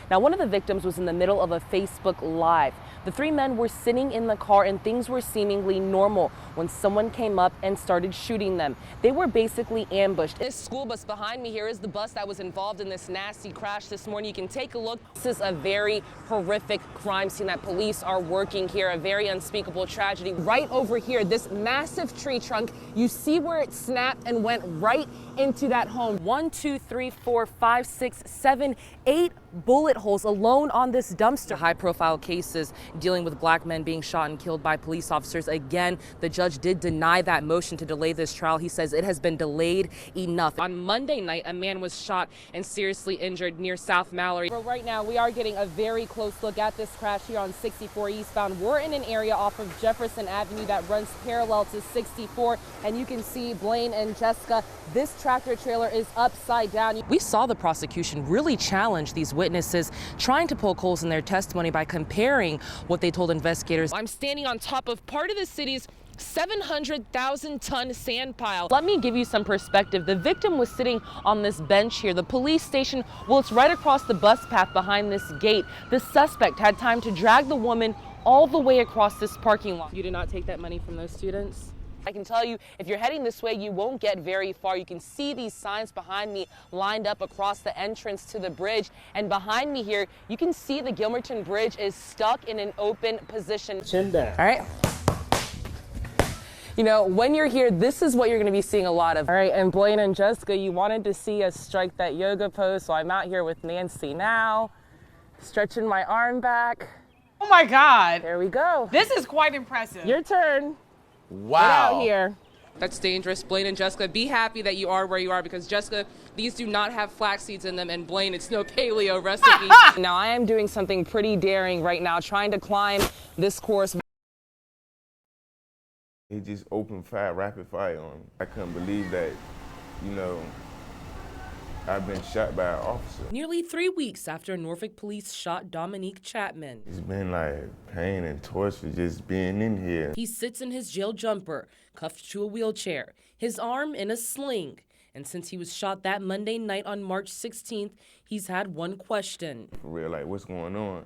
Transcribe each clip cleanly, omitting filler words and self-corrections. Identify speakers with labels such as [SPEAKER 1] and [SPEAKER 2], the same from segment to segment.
[SPEAKER 1] Now, one of the victims was in the middle of a Facebook Live. The three men were sitting in the car and things were seemingly normal when someone came up and started shooting them. They were basically ambushed. This school bus behind me here is the bus that was involved in this nasty crash this morning. You can take a look. This is a very horrific crime scene that police are working here, a very unspeakable tragedy. Right over here, this massive tree trunk, you see where it snapped and went right into that home. 1, 2, 3, 4, 5, 6, 7, 8 bullet holes alone on this dumpster. High-profile cases dealing with black men being shot and killed by police officers. Again, the judge did deny that motion to delay this trial. He says it has been delayed enough. On Monday night, a man was shot and seriously injured near South Mallory. But right now, we are getting a very close look at this crash here on 64 eastbound. We're in an area off of Jefferson Avenue that runs parallel to 64, and you can see Blaine and Jessica. This tractor trailer is upside down. We saw the prosecution really challenge these witnesses, trying to poke holes in their testimony by comparing what they told investigators. I'm standing on top of part of the city's 700,000-ton sand pile. Let me give you some perspective. The victim was sitting on this bench here. The police station, well, it's right across the bus path behind this gate. The suspect had time to drag the woman all the way across this parking lot. You did not take that money from those students? I can tell you, if you're heading this way, you won't get very far. You can see these signs behind me lined up across the entrance to the bridge. And behind me here, you can see the Gilmerton Bridge is stuck in an open position.
[SPEAKER 2] Chin down.
[SPEAKER 1] All right. You know, when you're here, this is what you're going to be seeing a lot of. All right, and Blaine and Jessica, you wanted to see us strike that yoga pose, so I'm out here with Nancy now, stretching my arm back.
[SPEAKER 3] Oh my God.
[SPEAKER 1] There we go.
[SPEAKER 3] This is quite impressive.
[SPEAKER 1] Your turn.
[SPEAKER 2] Wow.
[SPEAKER 1] Get out here. That's dangerous. Blaine and Jessica, be happy that you are where you are, because Jessica, these do not have flax seeds in them, and Blaine, it's no paleo recipe. Now, I am doing something pretty daring right now, trying to climb this course.
[SPEAKER 4] He just opened fire, rapid fire on me. I couldn't believe that, you know, I've been shot by an officer.
[SPEAKER 1] Nearly 3 weeks after Norfolk police shot Dominique Chapman.
[SPEAKER 4] It's been like pain and torture just being in here.
[SPEAKER 1] He sits in his jail jumper, cuffed to a wheelchair, his arm in a sling. And since he was shot that Monday night on March 16th, he's had one question.
[SPEAKER 4] For real, like, what's going on?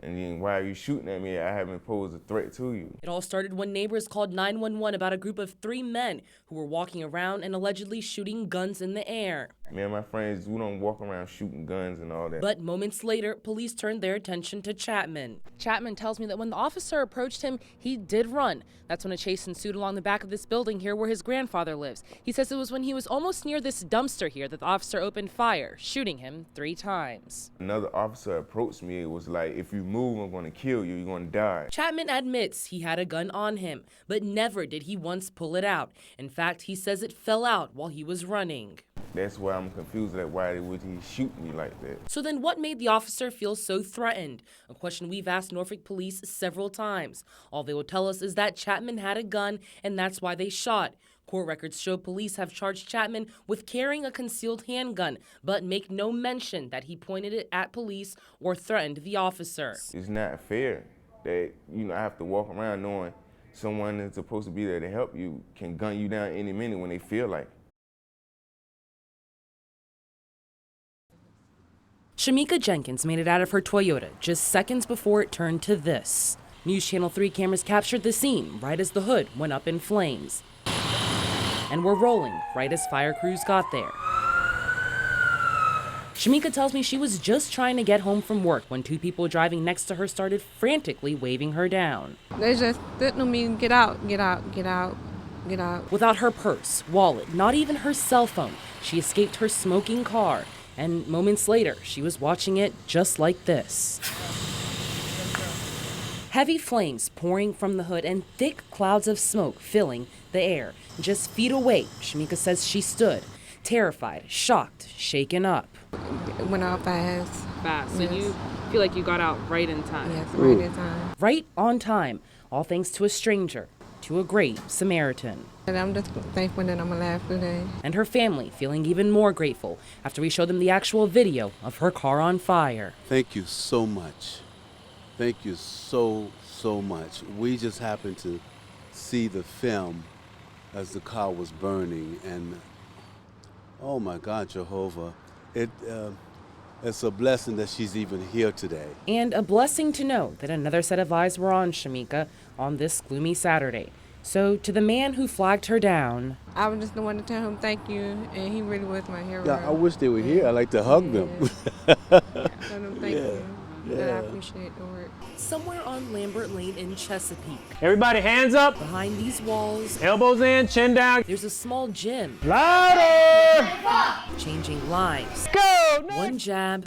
[SPEAKER 4] And then why are you shooting at me? I haven't posed a threat to you.
[SPEAKER 1] It all started when neighbors called 911 about a group of 3 men who were walking around and allegedly shooting guns in the air.
[SPEAKER 4] Me and my friends, we don't walk around shooting guns and all that.
[SPEAKER 1] But moments later, police turned their attention to Chapman. Chapman tells me that when the officer approached him, he did run. That's when a chase ensued along the back of this building here where his grandfather lives. He says it was when he was almost near this dumpster here that the officer opened fire, shooting him 3 times.
[SPEAKER 4] Another officer approached me. It was like, if you move, I'm gonna kill you, you're gonna die.
[SPEAKER 1] Chapman admits he had a gun on him, but never did he once pull it out. In fact, he says it fell out while he was running.
[SPEAKER 4] That's why I'm confused, like, why would he shoot me like that?
[SPEAKER 1] So then what made the officer feel so threatened? A question we've asked Norfolk police several times. All they will tell us is that Chapman had a gun and that's why they shot. Court records show police have charged Chapman with carrying a concealed handgun, but make no mention that he pointed it at police or threatened the officer.
[SPEAKER 4] It's not fair that, you know, I have to walk around knowing someone that's supposed to be there to help you can gun you down any minute when they feel like it.
[SPEAKER 1] Shamika Jenkins made it out of her Toyota just seconds before it turned to this. News Channel 3 cameras captured the scene right as the hood went up in flames. And were rolling right as fire crews got there. Shamika tells me she was just trying to get home from work when 2 people driving next to her started frantically waving her down.
[SPEAKER 5] They just threatened me, get out, get out, get out, get out.
[SPEAKER 1] Without her purse, wallet, not even her cell phone, she escaped her smoking car. And moments later, she was watching it just like this. Heavy flames pouring from the hood and thick clouds of smoke filling the air. Just feet away, Shamika says she stood, terrified, shocked, shaken up.
[SPEAKER 5] It went out fast.
[SPEAKER 1] Fast.
[SPEAKER 5] Yes.
[SPEAKER 1] So you feel like you got out right in time.
[SPEAKER 5] Yes, right in time.
[SPEAKER 1] Right on time, all thanks to a stranger, to a great Samaritan.
[SPEAKER 5] And I'm just thankful that I'm alive today.
[SPEAKER 1] And her family feeling even more grateful after we showed them the actual video of her car on fire.
[SPEAKER 6] Thank you so much. Thank you so much. We just happened to see the film as the car was burning, and oh my God, Jehovah, it's a blessing that she's even here today.
[SPEAKER 1] And a blessing to know that another set of eyes were on Shamika on this gloomy Saturday. So to the man who flagged her down,
[SPEAKER 5] I was just the one to tell him thank you, and he really was my hero.
[SPEAKER 6] Yeah, I wish they were here. I'd like to hug them.
[SPEAKER 5] Tell him thank you. That I appreciate the work.
[SPEAKER 1] somewhere on Lambert Lane in Chesapeake,
[SPEAKER 2] Everybody hands up,
[SPEAKER 1] behind these walls,
[SPEAKER 2] elbows in, chin down.
[SPEAKER 1] there's a small gym
[SPEAKER 2] Louder!
[SPEAKER 1] changing lives,
[SPEAKER 2] Go!
[SPEAKER 1] one jab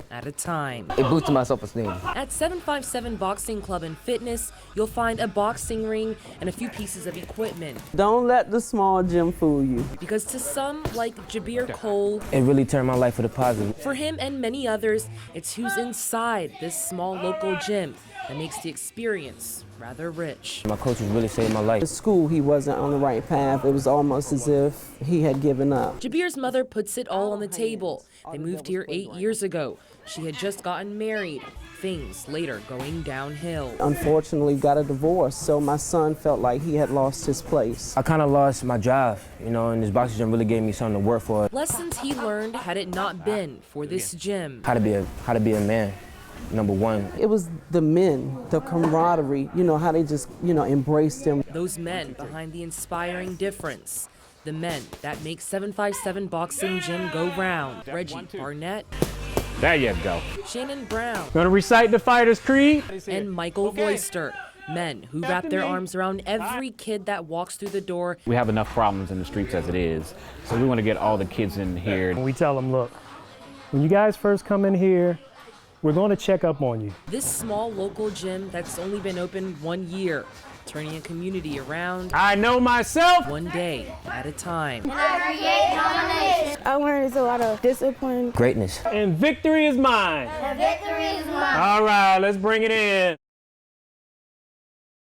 [SPEAKER 1] at a time.
[SPEAKER 7] It boosted my self-esteem.
[SPEAKER 1] At 757 Boxing Club and Fitness, you'll find a boxing ring and a few pieces of equipment.
[SPEAKER 8] Don't let the small gym fool you.
[SPEAKER 1] Because to some, like Jabir Cole,
[SPEAKER 7] It really turned my life for the positive.
[SPEAKER 1] for him and many others, it's who's inside this small local gym that makes the experience rather rich.
[SPEAKER 7] My coaches really saved my life.
[SPEAKER 8] In school, he wasn't on the right path. It was almost as if he had given up.
[SPEAKER 1] Jabir's mother puts it all on the table. They moved here 8 years ago. She had just gotten married. Things later going downhill.
[SPEAKER 8] Unfortunately, got a divorce, so my son felt like he had lost his place.
[SPEAKER 7] I kind of lost my drive, and this boxing gym really gave me something to work for.
[SPEAKER 1] Lessons he learned had it not been for this gym.
[SPEAKER 7] How to be a man, number one.
[SPEAKER 8] It was the men, the camaraderie, how they just, embraced him.
[SPEAKER 1] Those men behind the inspiring difference. The men that make 757 Boxing Gym go round. Reggie Barnett,
[SPEAKER 2] There you go.
[SPEAKER 1] Shannon Brown,
[SPEAKER 2] Gonna recite the fighter's creed?
[SPEAKER 1] and Michael Royster. Men who wrap their arms around every kid that walks through the door.
[SPEAKER 9] We have enough problems in the streets as it is, so we want to get all the kids in here.
[SPEAKER 2] We tell them, look, when you guys first come in here, we're going to check up on you.
[SPEAKER 1] This small local gym that's only been open 1 year, turning a community around
[SPEAKER 2] I know myself.
[SPEAKER 1] one day at a time.
[SPEAKER 10] I learned a lot of discipline.
[SPEAKER 7] Greatness.
[SPEAKER 2] And victory is mine.
[SPEAKER 10] Victory is mine.
[SPEAKER 2] All right, let's bring it in.